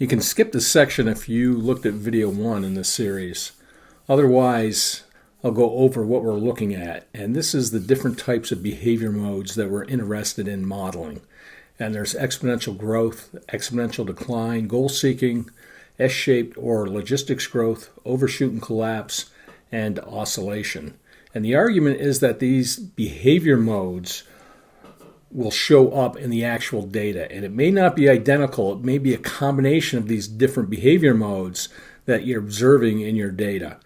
You can skip this section if you looked at video 1 in this series. Otherwise, I'll go over what we're looking at. And this is the different types of behavior modes that we're interested in modeling. And there's exponential growth, exponential decline, goal-seeking, S-shaped or logistics growth, overshoot and collapse, and oscillation. And the argument is that these behavior modes will show up in the actual data. And it may not be identical. It may be a combination of these different behavior modes that you're observing in your data.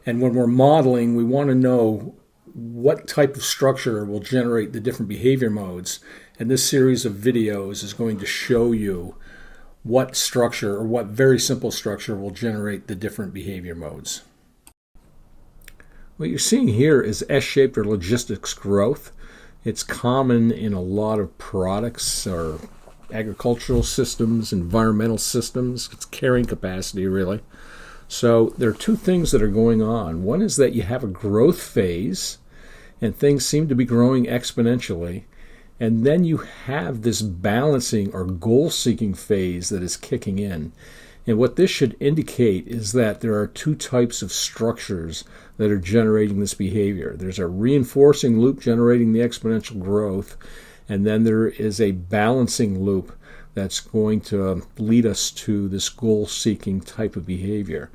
And when we're modeling, we want to know what type of structure will generate the different behavior modes. And this series of videos is going to show you what structure, or what very simple structure, will generate the different behavior modes. What you're seeing here is S-shaped or logistics growth. It's common in a lot of products or agricultural systems, environmental systems. It's carrying capacity, really. So there are two things that are going on. One is that you have a growth phase, and things seem to be growing exponentially. And then you have this balancing or goal-seeking phase that is kicking in. And what this should indicate is that there are two types of structures that are generating this behavior. There's a reinforcing loop generating the exponential growth, and then there is a balancing loop that's going to lead us to this goal-seeking type of behavior.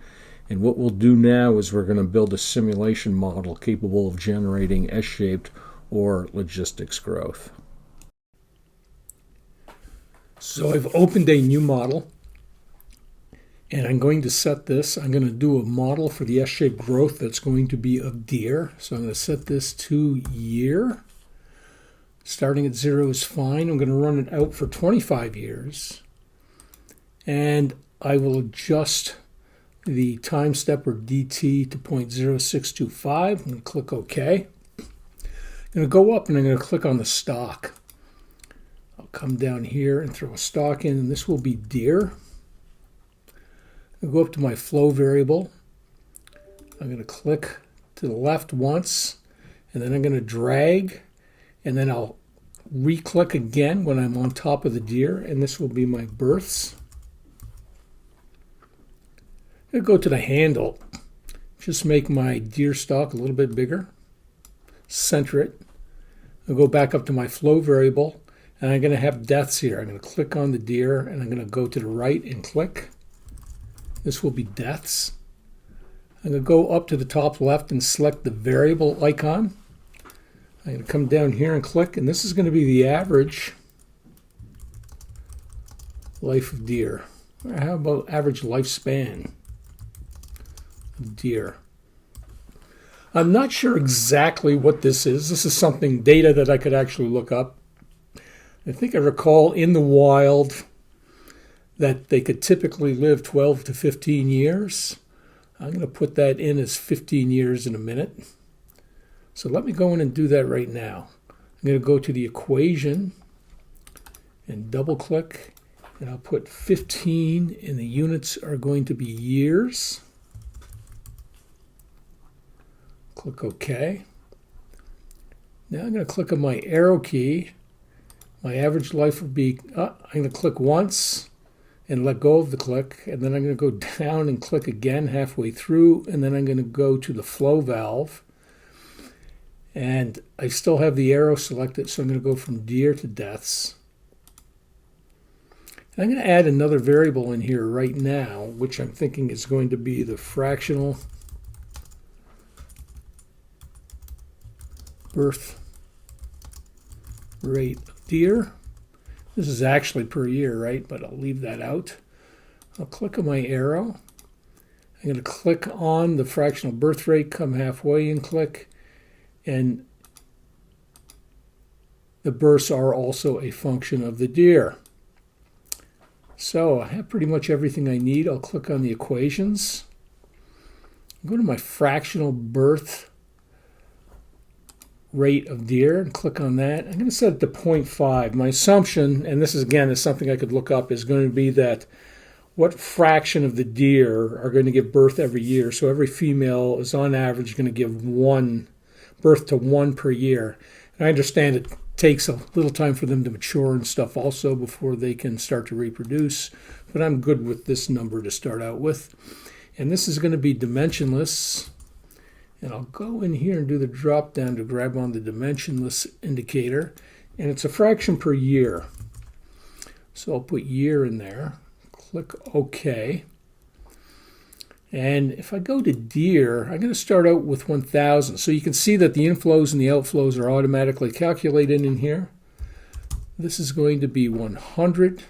And what we'll do now is we're going to build a simulation model capable of generating S-shaped or logistics growth. So I've opened a new model, and I'm going to set this. I'm going to do a model for the S-shaped growth that's going to be of deer. So I'm going to set this to year. Starting at 0 is fine. I'm going to run it out for 25 years. And I will adjust the time step, or DT, to 0.0625. I'm going to click OK. I'm going to go up and I'm going to click on the stock. I'll come down here and throw a stock in, and this will be deer. I'll go up to my flow variable. I'm going to click to the left once, and then I'm going to drag, and then I'll re-click again when I'm on top of the deer, and this will be my births. I'm going to go to the handle, just make my deer stock a little bit bigger, center it. I'll go back up to my flow variable, and I'm going to have deaths here. I'm going to click on the deer, and I'm going to go to the right and click. This will be deaths. I'm going to go up to the top left and select the variable icon. I'm going to come down here and click, and this is going to be the average life of deer. Or how about average lifespan of deer? I'm not sure exactly what this is. This is something, data that I could actually look up. I think I recall in the wild that they could typically live 12 to 15 years. I'm going to put that in as 15 years in a minute. So let me go in and do that right now. I'm going to go to the equation and double click, and I'll put 15, and the units are going to be years. Click OK. Now I'm going to click on my arrow key. My average life will be, I'm going to click once and let go of the click, and then I'm going to go down and click again halfway through, and then I'm going to go to the flow valve, and I still have the arrow selected, so I'm going to go from deer to deaths. And I'm going to add another variable in here right now, which I'm thinking is going to be the fractional birth rate of deer. This is actually per year, right? But I'll leave that out. I'll click on my arrow. I'm going to click on the fractional birth rate, come halfway and click. And the births are also a function of the deer. So I have pretty much everything I need. I'll click on the equations. Go to my fractional birth rate of deer and click on that. I'm going to set it to 0.5. My assumption, and this is again is something I could look up, is going to be that what fraction of the deer are going to give birth every year. So every female is on average going to give birth to one per year. And I understand it takes a little time for them to mature and stuff also before they can start to reproduce. but I'm good with this number to start out with. And this is going to be dimensionless. And I'll go in here and do the drop down to grab on the dimensionless indicator. And it's a fraction per year. So I'll put year in there. Click OK. And if I go to deer, I'm going to start out with 1,000. So you can see that the inflows and the outflows are automatically calculated in here. This is going to be 100.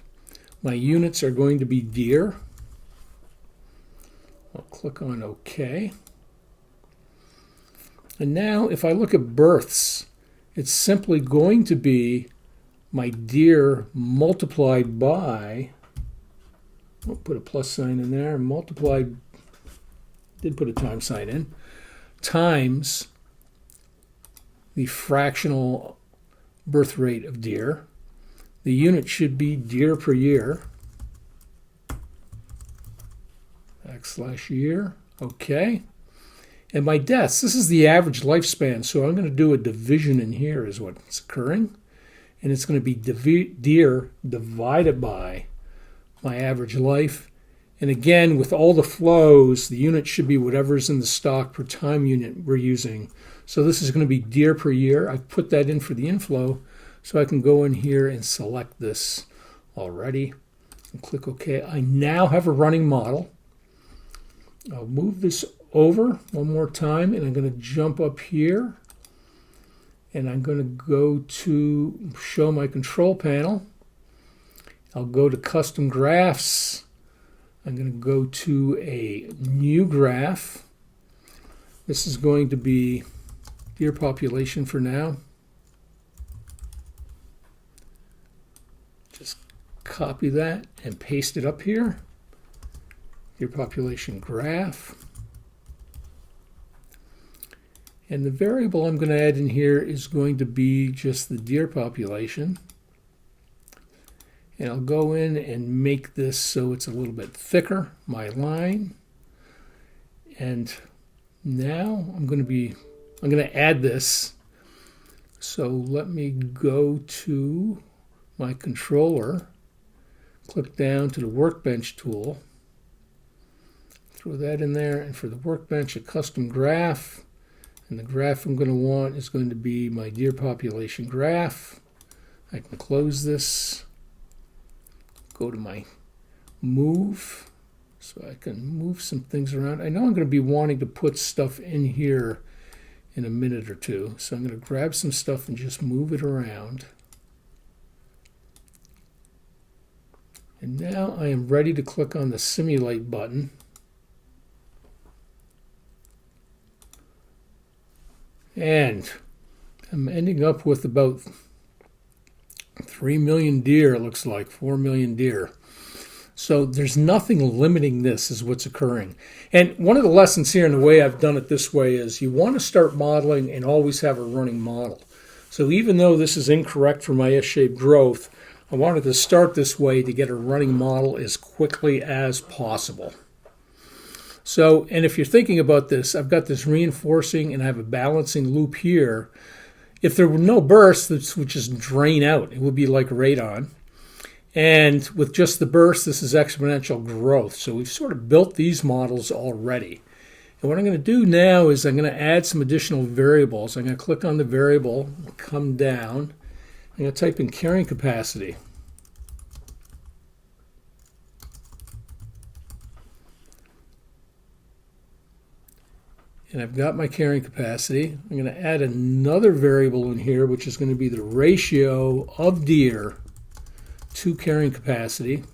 My units are going to be deer. I'll click on OK. And now if I look at births, it's simply going to be my deer multiplied by, I'll put a plus sign in there, multiplied, did put a time sign in, times the fractional birth rate of deer. The unit should be deer per year, \year, okay. And my deaths, this is the average lifespan, so I'm going to do a division in here is what's occurring. And it's going to be deer divided by my average life. And again, with all the flows, the unit should be whatever's in the stock per time unit we're using. So this is going to be deer per year. I've put that in for the inflow, so I can go in here and select this already and click OK. I now have a running model. I'll move this over one more time, and I'm going to jump up here, and I'm going to go to show my control panel. I'll go to custom graphs. I'm going to go to a new graph. This is going to be deer population for now. Just copy that and paste it up here. Deer population graph. And the variable I'm going to add in here is going to be just the deer population. And I'll go in and make this so it's a little bit thicker, my line. And now I'm going to add this. So let me go to my controller, click down to the workbench tool, throw that in there, and for the workbench, a custom graph. And the graph I'm going to want is going to be my deer population graph. I can close this, go to my move, so I can move some things around. I know I'm going to be wanting to put stuff in here in a minute or two, so I'm going to grab some stuff and just move it around. And now I am ready to click on the simulate button. And I'm ending up with about 3 million deer, it looks like, 4 million deer. So there's nothing limiting this is what's occurring. And one of the lessons here in the way I've done it this way is you want to start modeling and always have a running model. So even though this is incorrect for my S-shaped growth, I wanted to start this way to get a running model as quickly as possible. So, and if you're thinking about this, I've got this reinforcing and I have a balancing loop here. If there were no bursts, this would just drain out. It would be like radon. And with just the burst, this is exponential growth. So we've sort of built these models already. And what I'm going to do now is I'm going to add some additional variables. I'm going to click on the variable, come down. I'm going to type in carrying capacity. And I've got my carrying capacity. I'm going to add another variable in here, which is going to be the ratio of deer to carrying capacity.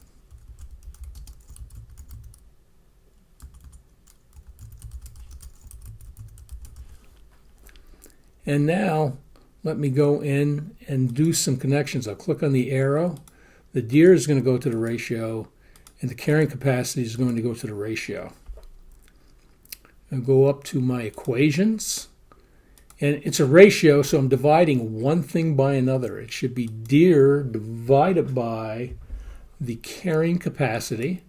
And now let me go in and do some connections. I'll click on the arrow. The deer is going to go to the ratio, and the carrying capacity is going to go to the ratio. I'll go up to my equations, and it's a ratio, so I'm dividing one thing by another. It should be deer divided by the carrying capacity,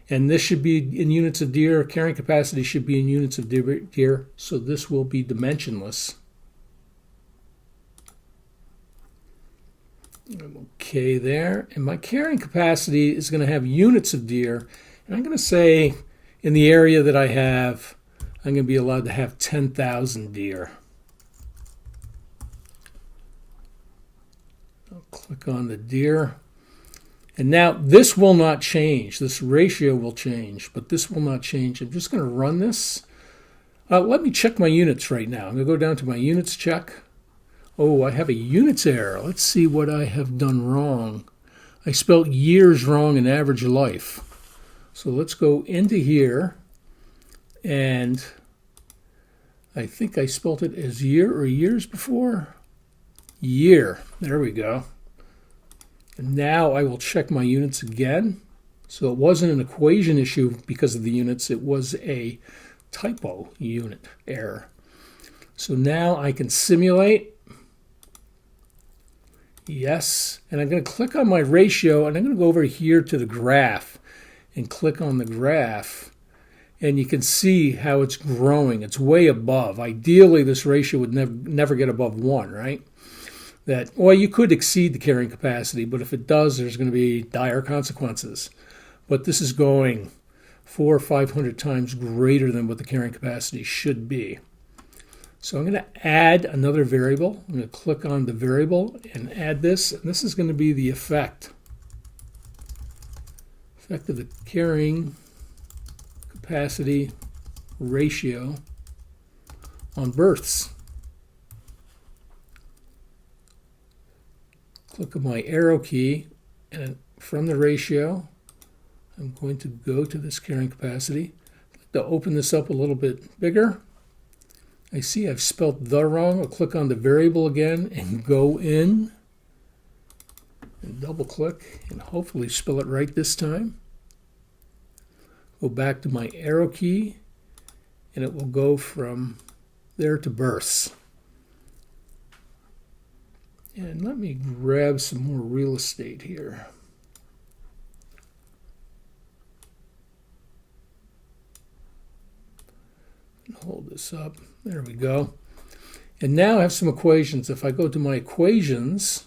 and this should be in units of deer. Carrying capacity should be in units of deer, so this will be dimensionless. Okay there. And my carrying capacity is going to have units of deer. And I'm going to say in the area that I have, I'm going to be allowed to have 10,000 deer. I'll click on the deer. And now this will not change. This ratio will change, but this will not change. I'm just going to run this. Let me check my units right now. I'm going to go down to my units check. Oh, I have a units error. Let's see what I have done wrong. I spelled years wrong in average life. So let's go into here, and I think I spelled it as year or years before. Year. There we go. And now I will check my units again. So it wasn't an equation issue because of the units. It was a typo unit error. So now I can simulate. Yes. And I'm going to click on my ratio, and I'm going to go over here to the graph and click on the graph. And you can see how it's growing. It's way above. Ideally, this ratio would never get above 1, right? Well, you could exceed the carrying capacity, but if it does, there's going to be dire consequences. But this is going 400 or 500 times greater than what the carrying capacity should be. So I'm going to add another variable. I'm going to click on the variable and add this. And this is going to be the effect of the carrying capacity ratio on births. Click on my arrow key, and from the ratio, I'm going to go to this carrying capacity. To open this up a little bit bigger, I see I've spelled the wrong. I'll click on the variable again and go in and double click and hopefully spell it right this time. Go back to my arrow key, and it will go from there to births. And let me grab some more real estate here. Hold this up. There we go. And now I have some equations. If I go to my equations,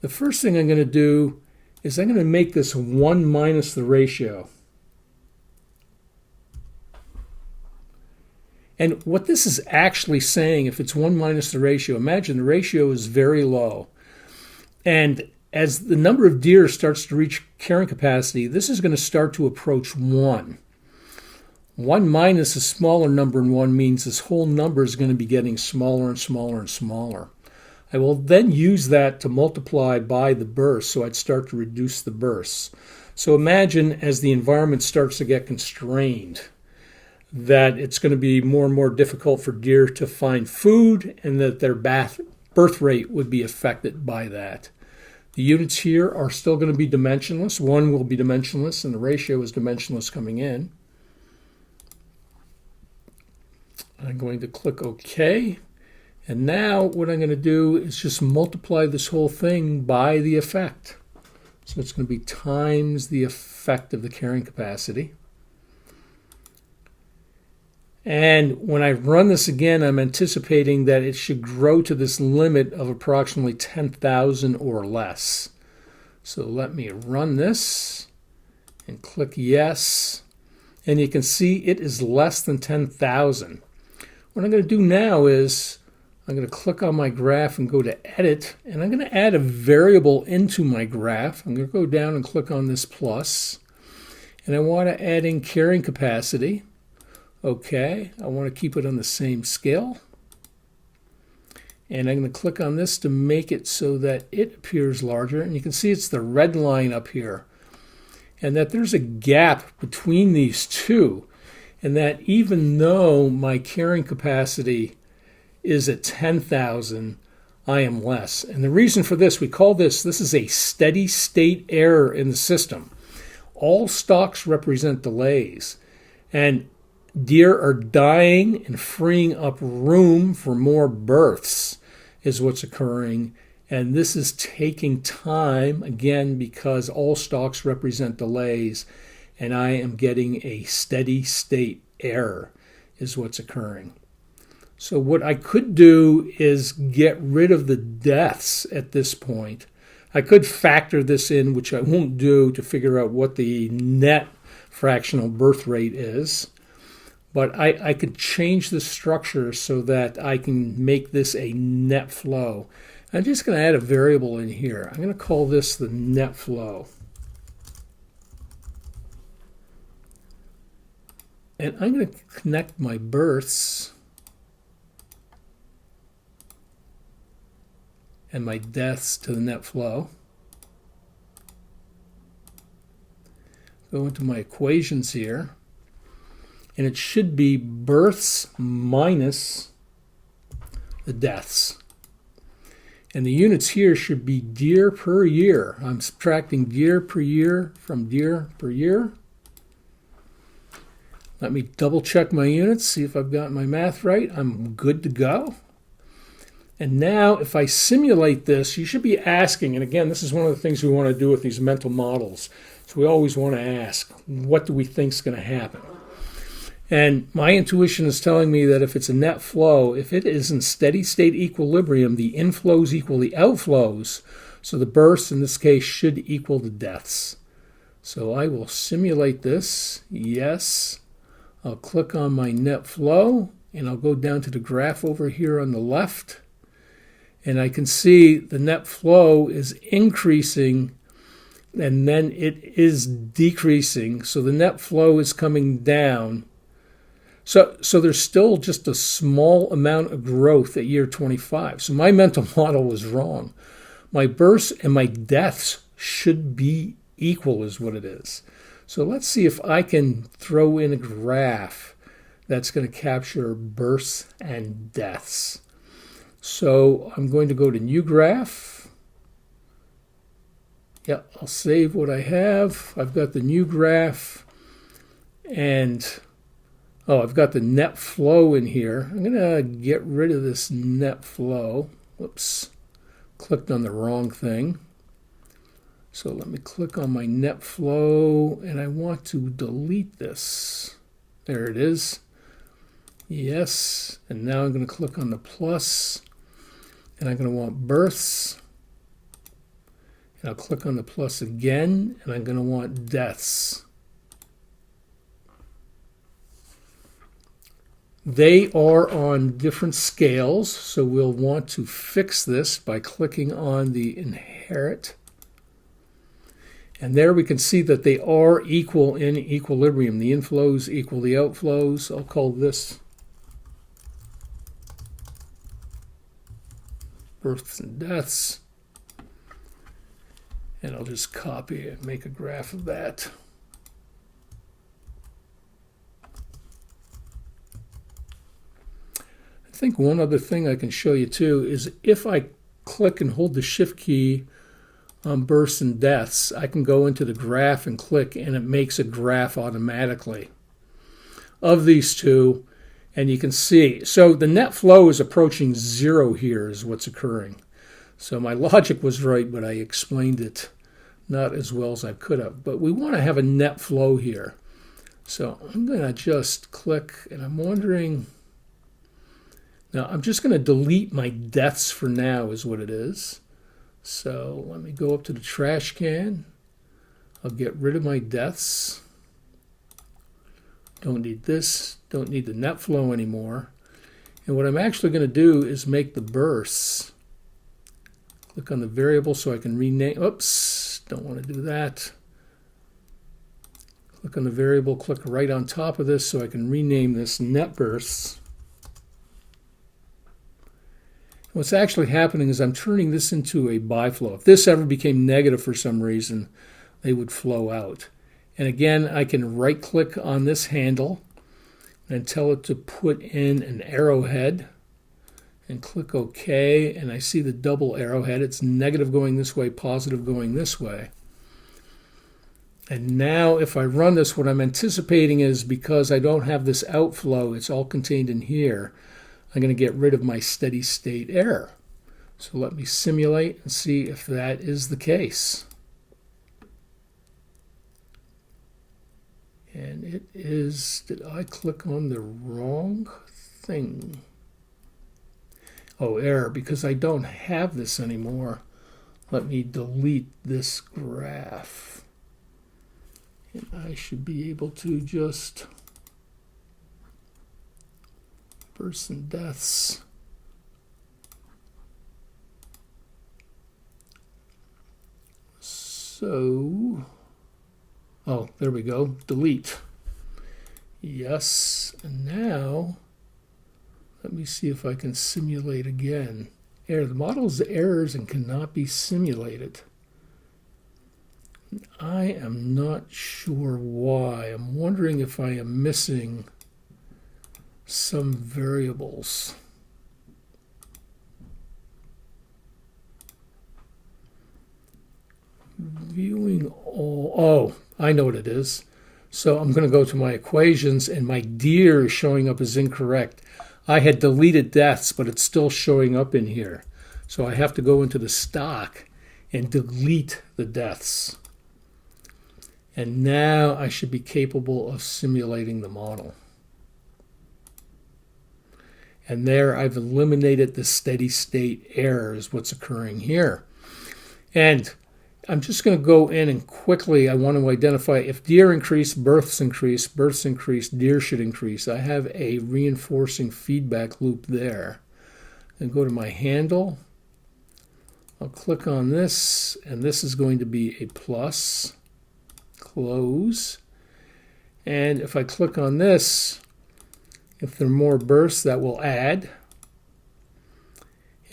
the first thing I'm going to do is I'm going to make this 1 minus the ratio. And what this is actually saying, if it's 1 minus the ratio, imagine the ratio is very low. And as the number of deer starts to reach carrying capacity, this is going to start to approach 1. 1 minus a smaller number than 1 means this whole number is going to be getting smaller and smaller and smaller. I will then use that to multiply by the bursts, so I'd start to reduce the bursts. So imagine as the environment starts to get constrained, that it's going to be more and more difficult for deer to find food, and that their birth rate would be affected by that. The units here are still going to be dimensionless. 1 will be dimensionless, and the ratio is dimensionless coming in. I'm going to click OK. And now what I'm going to do is just multiply this whole thing by the effect. So it's going to be times the effect of the carrying capacity. And when I run this again, I'm anticipating that it should grow to this limit of approximately 10,000 or less. So let me run this and click yes. And you can see it is less than 10,000. What I'm going to do now is I'm going to click on my graph and go to edit. And I'm going to add a variable into my graph. I'm going to go down and click on this plus. And I want to add in carrying capacity. Okay, I want to keep it on the same scale. And I'm going to click on this to make it so that it appears larger. And you can see it's the red line up here. And that there's a gap between these two. And that even though my carrying capacity is at 10,000, I am less. And the reason for this, we call this is a steady state error in the system. All stocks represent delays. And deer are dying and freeing up room for more births is what's occurring. And this is taking time, again, because all stocks represent delays. And I am getting a steady state error is what's occurring. So what I could do is get rid of the deaths at this point I could factor this in, which I won't do, to figure out what the net fractional birth rate is. But I could change the structure so that I can make this a net flow. I'm just going to add a variable in here. I'm going to call this the net flow. And I'm going to connect my births and my deaths to the net flow. Go into my equations here. And it should be births minus the deaths. And the units here should be deer per year. I'm subtracting deer per year from deer per year. Let me double check my units, see if I've got my math right. I'm good to go. And now if I simulate this, you should be asking, and again, this is one of the things we want to do with these mental models. So we always want to ask, what do we think is going to happen? And my intuition is telling me that if it's a net flow, if it is in steady state equilibrium, the inflows equal the outflows. So the births in this case should equal the deaths. So I will simulate this. Yes. I'll click on my net flow and I'll go down to the graph over here on the left. And I can see the net flow is increasing and then it is decreasing. So the net flow is coming down. So there's still just a small amount of growth at year 25. So my mental model was wrong. My births and my deaths should be equal is what it is. So let's see if I can throw in a graph that's going to capture births and deaths. So I'm going to go to New Graph. Yeah, I'll save what I have. I've got the new graph and I've got the net flow in here. I'm going to get rid of this net flow. Whoops, clicked on the wrong thing. So let me click on my net flow, and I want to delete this. There it is. Yes, and now I'm going to click on the plus, and I'm going to want births. And I'll click on the plus again, and I'm going to want deaths. They are on different scales, so we'll want to fix this by clicking on the inherit. And there we can see that they are equal in equilibrium. The inflows equal the outflows. I'll call this births and deaths. And I'll just copy it and make a graph of that. I think one other thing I can show you too is if I click and hold the shift key on births and deaths, I can go into the graph and click and it makes a graph automatically of these two, and you can see. So the net flow is approaching zero here is what's occurring. So my logic was right, but I explained it not as well as I could have. But we want to have a net flow here. So I'm going to just click, and I'm wondering, now I'm just going to delete my deaths for now is what it is. So let me go up to the trash can. I'll get rid of my deaths. Don't need this. Don't need the net flow anymore. And what I'm actually going to do is make the births. Click on the variable so I can rename. Oops, don't want to do that. Click on the variable, click right on top of this so I can rename this net births. What's actually happening is I'm turning this into a biflow. If this ever became negative for some reason, they would flow out. And again, I can right-click on this handle and tell it to put in an arrowhead and click OK, and I see the double arrowhead. It's negative going this way, positive going this way. And now if I run this, what I'm anticipating is because I don't have this outflow, it's all contained in here, I'm going to get rid of my steady state error. So let me simulate and see if that is the case. And it is, did I click on the wrong thing? Oh, error, because I don't have this anymore. let me delete this graph. And I should be able to just births and deaths. So, oh, there we go. Delete. Yes. And now, let me see if I can simulate again. The model is errors and cannot be simulated. I am not sure why. I'm wondering if I am missing some variables. Viewing all. Oh, I know what it is. So I'm going to go to my equations, and my deer is showing up as incorrect. I had deleted deaths, but it's still showing up in here. So I have to go into the stock and delete the deaths. And now I should be capable of simulating the model. And there I've eliminated the steady state error is what's occurring here. And I'm just going to go in and quickly, I want to identify if deer increase, births increase, deer should increase. I have a reinforcing feedback loop there. And go to my handle. I'll click on this, and this is going to be a plus. Close. And if I click on this, if there are more births, that will add.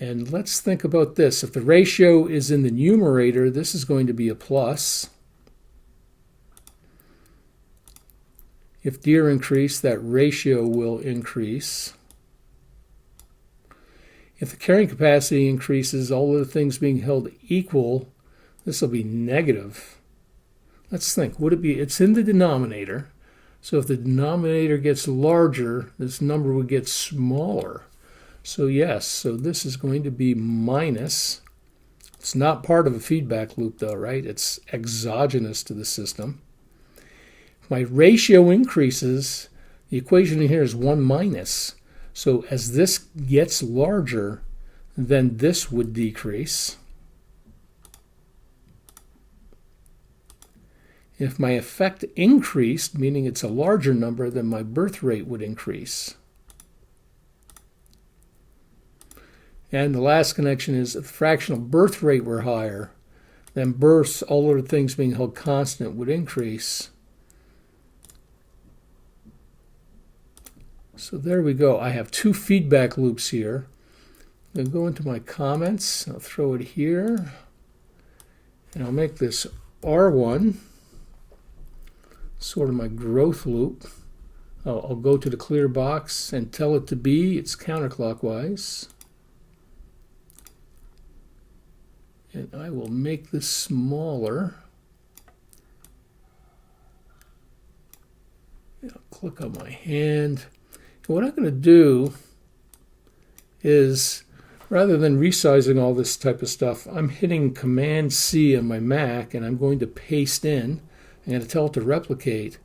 And let's think about this. If the ratio is in the numerator, this is going to be a plus. If deer increase, that ratio will increase. If the carrying capacity increases, all other things being held equal, this will be negative. Let's think. Would it be? It's in the denominator. So if the denominator gets larger, this number would get smaller. So yes, so this is going to be minus. It's not part of a feedback loop though, right? It's exogenous to the system. If my ratio increases, the equation in here is 1 minus. So as this gets larger, then this would decrease. If my effect increased, meaning it's a larger number, then my birth rate would increase. And the last connection is if the fractional birth rate were higher, then births, all other things being held constant, would increase. So there we go. I have two feedback loops here. I'm going to go into my comments. I'll throw it here. And I'll make this R1 sort of my growth loop. I'll go to the clear box and tell it to be, it's counterclockwise. And I will make this smaller. I'll click on my hand. And what I'm going to do is, rather than resizing all this type of stuff, I'm hitting Command C on my Mac, and I'm going to paste in. I'm going to tell it to replicate.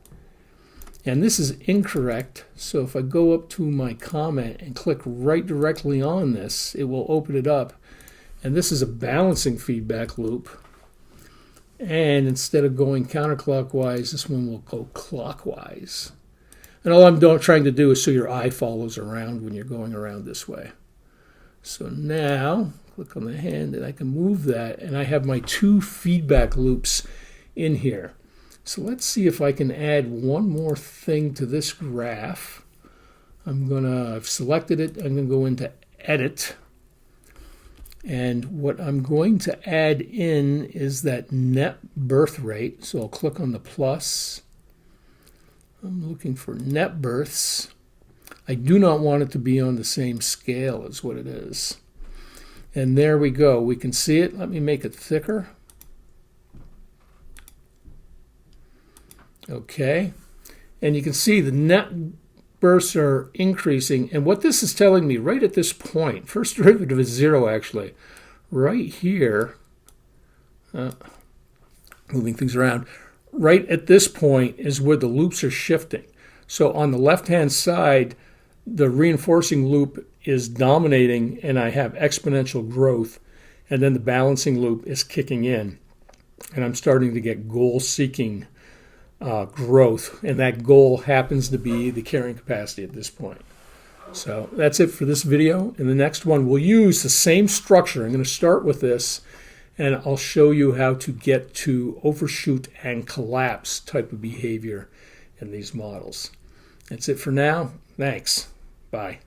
And this is incorrect, so if I go up to my comment and click right directly on this, it will open it up. And this is a balancing feedback loop. And instead of going counterclockwise, this one will go clockwise. And all I'm trying to do is so your eye follows around when you're going around this way. So now, click on the hand, and I can move that, and I have my two feedback loops in here. So let's see if I can add one more thing to this graph. I've selected it. I'm going to go into Edit. And what I'm going to add in is that net birth rate. So I'll click on the plus. I'm looking for net births. I do not want it to be on the same scale as what it is. And there we go. We can see it. Let me make it thicker. Okay, and you can see the net births are increasing. And what this is telling me right at this point, first derivative is 0 actually. Right here, moving things around, right at this point is where the loops are shifting. So on the left-hand side, the reinforcing loop is dominating, and I have exponential growth. and then the balancing loop is kicking in, and I'm starting to get goal-seeking growth, and that goal happens to be the carrying capacity at this point. So that's it for this video. In the next one, we'll use the same structure. I'm going to start with this, and I'll show you how to get to overshoot and collapse type of behavior in these models. That's it for now. Thanks. Bye.